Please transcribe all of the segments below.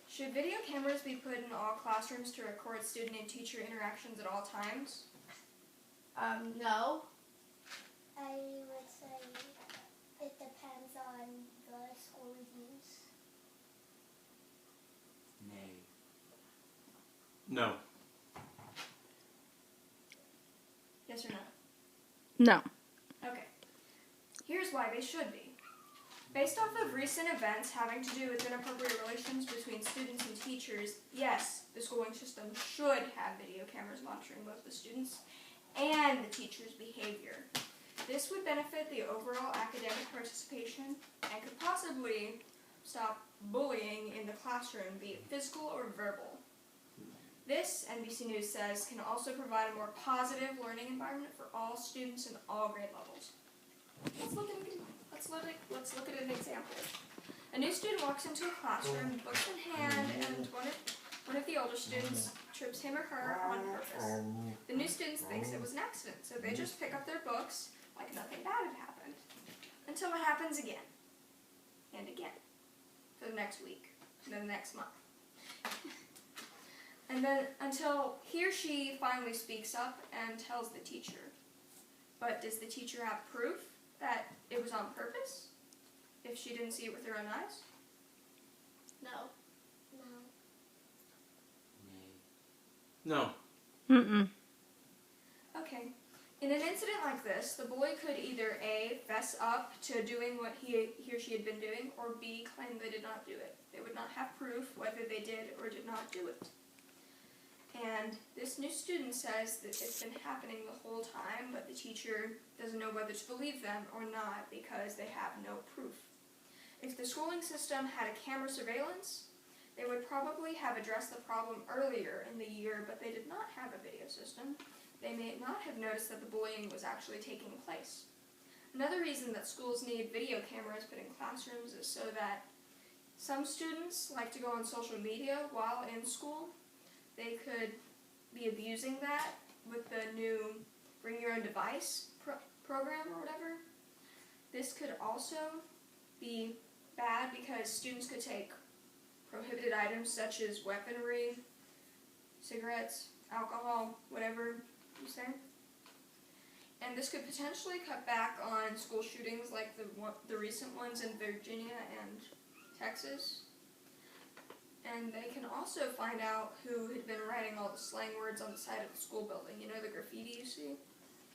Should video cameras be put in all classrooms to record student and teacher interactions at all times? No. I would say it depends on the school use. Nay. No. Yes or no? No. Okay. Here's why they should be. Based off of recent events having to do with inappropriate relations between students and teachers, yes, the schooling system should have video cameras monitoring both the students and the teachers' behavior. This would benefit the overall academic participation and could possibly stop bullying in the classroom, be it physical or verbal. This, NBC News says, can also provide a more positive learning environment for all students in all grade levels. Let's look at an example. A new student walks into a classroom, books in hand, and one of the older students trips him or her on purpose. The new student thinks it was an accident, so they just pick up their books like nothing bad had happened. Until it happens again. And again. For the next week. And then the next month. And then until he or she finally speaks up and tells the teacher. But does the teacher have proof that it was on purpose? If she didn't see it with her own eyes? No. No. No. Mm-mm. Okay. In an incident like this, the bully could either A, fess up to doing what he or she had been doing, or B, claim they did not do it. They would not have proof whether they did or did not do it. And this new student says that it's been happening the whole time, but the teacher doesn't know whether to believe them or not because they have no proof. If the schooling system had a camera surveillance, they would probably have addressed the problem earlier in the year, but they did not have a video system. They may not have noticed that the bullying was actually taking place. Another reason that schools need video cameras put in classrooms is so that some students like to go on social media while in school. They could be abusing that with the new Bring Your Own Device program or whatever. This could also be bad because students could take prohibited items such as weaponry, cigarettes, alcohol, whatever you say. And this could potentially cut back on school shootings like the recent ones in Virginia and Texas. And they can also find out who had been writing all the slang words on the side of the school building. You know the graffiti you see?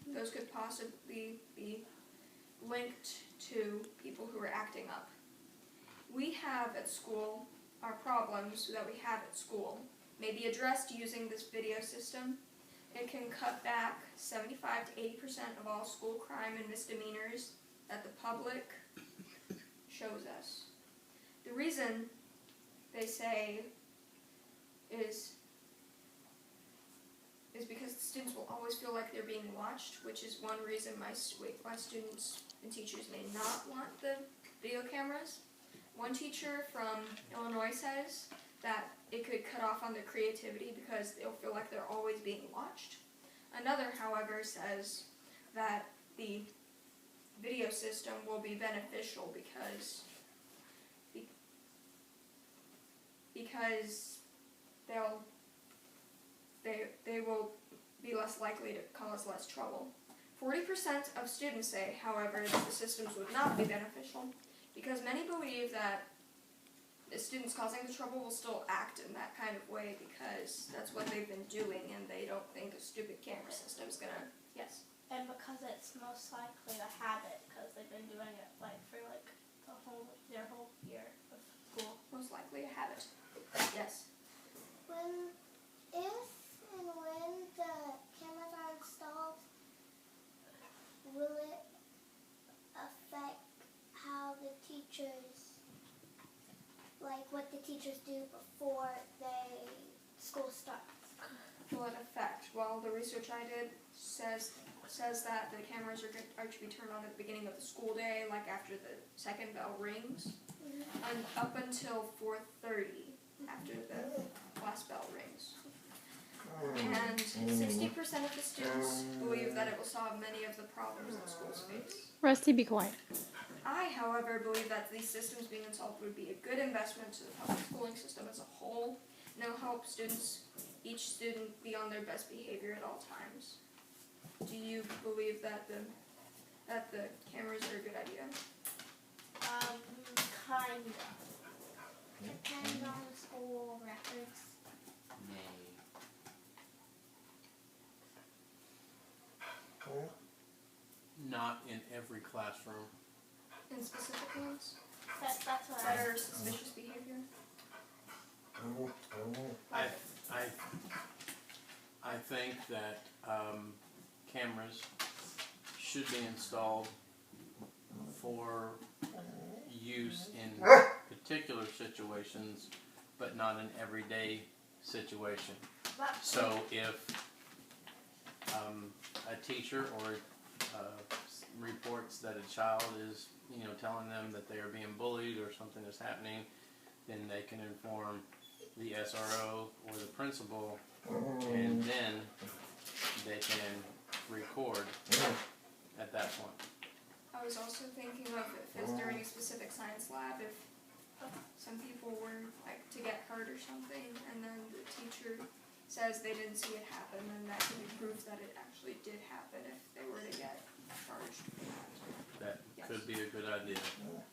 Those could possibly be linked to people who are acting up. We have at school, our problems that we have at school may be addressed using this video system. It can cut back 75 to 80% of all school crime and misdemeanors that the public shows us. The reason they say is because the students will always feel like they're being watched, which is one reason why students and teachers may not want the video cameras. One teacher from Illinois says that it could cut off on their creativity because they'll feel like they're always being watched. Another, however, says that the video system will be beneficial because they will be less likely to cause less trouble. 40% of students say, however, that the systems would not be beneficial because many believe that the students causing the trouble will still act in that kind of way because that's what they've been doing and they don't think a stupid camera system is gonna, yes? And because it's most likely a habit because they've been doing it for their whole year of school. Most likely a habit. Yes. If and when the cameras are installed, will it affect how the teachers, like what the teachers do before school starts? Will it affect? Well, the research I did says that the cameras are to be turned on at the beginning of the school day, like after the second bell rings, and up until 4:30 after the last bell rings. And 60% of the students believe that it will solve many of the problems that schools face. Rusty, be quiet. I, however, believe that these systems being installed would be a good investment to the public schooling system as a whole, and it'll help each student be on their best behavior at all times. Do you believe that the cameras are a good idea? Kind of. Depends on the school records. Nay. Not in every classroom. In specific ones That's what that are suspicious behavior? I think that cameras should be installed for use in particular situations, but not an everyday situation. So if a teacher or reports that a child is, telling them that they are being bullied or something is happening, then they can inform the SRO or the principal, and then they can record at that point. I was also thinking of if it's during a specific science lab, if some people were like to get hurt or something, and then the teacher says they didn't see it happen, then that could be proof that it actually did happen if they were to get charged for that. That Yes. could be a good idea.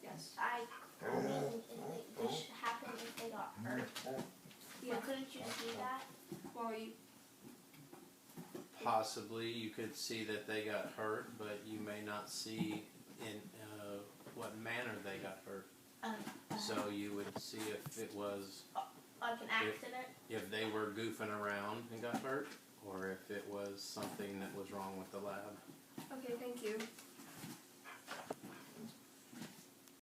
Yes. I mean, this happened if they got hurt. Yeah. But couldn't you see that? Well, you, Possibly you could see that they got hurt, but you may not see in what manner they got hurt. So you would see if it was, Like an accident? if they were goofing around and got hurt, or if it was something that was wrong with the lab. okay, thank you.